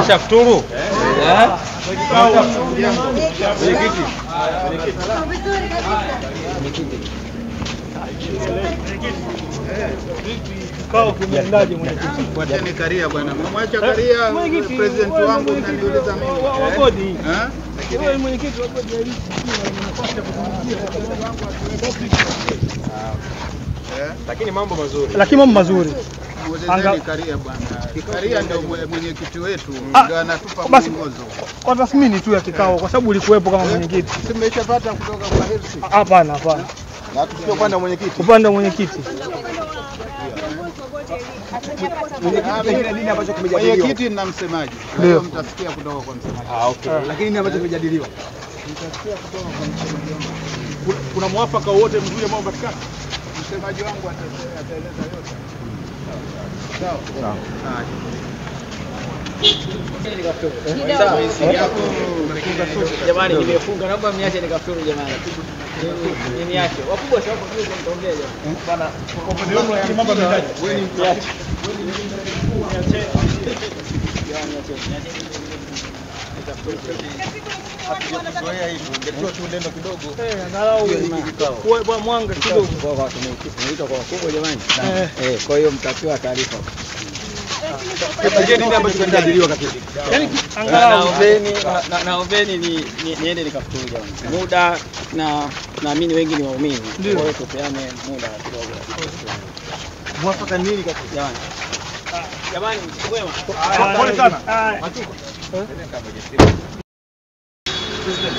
Shafuturu? Kikao kimeendaje mwenyekiti? Wacheni Karia bwana. Mwacha Karia president wangu mnaniuliza mimi. Wabodi. Lakini mwenyekiti wa bodi ya hii nafasi ya kutumikia lakini mambo mazuri. Muelezeni Karia bwana. Karia ndio mwenyekiti wetu, ndio anatupa mwongozo. Kwa tathmini tu ya kikao kwa sababu ulikuwepo kama mwenyekiti. Tumeshapata kutoka kwa Hersi. Hapana. Na tusikie upande wa mwenyekiti. Upande wa mwenyekiti. Nini ambacho kimejadiliwa? Mwenyekiti na msemaji. Leo mtasikia kutoka kwa msemaji. Okay. Lakini nini ambacho kimejadiliwa? Mtasikia kutoka kwa msemaji. Kuna mwafaka wote mzuri ambao upatikana? Msemaji wangu ataeleza yote. Sawa. Jamani nimefunga, naomba mniache nikafuru jamani. Nini yake? Wakubwa sio hapo kile mtaongea jamani. Bwana, kwa upande wenu lakini mambo yameaje? wewe ni mniache. Hatujazoea hivi, ndio tuendendo kidogo. Angalau kwa mwanga kidogo. Kwa tumeitwa kwa wakubwa jamani. Kwa hiyo mtapewa taarifa. Nini ambacho kimejadiliwa katika? Yaani angalau naombeni niende nikafuturu jamani. Muda na naamini wengi ni waumini. Kwa hiyo tupeane muda kidogo. Mwafaka nini katika jamani? Jamani mwema. pole sana. President,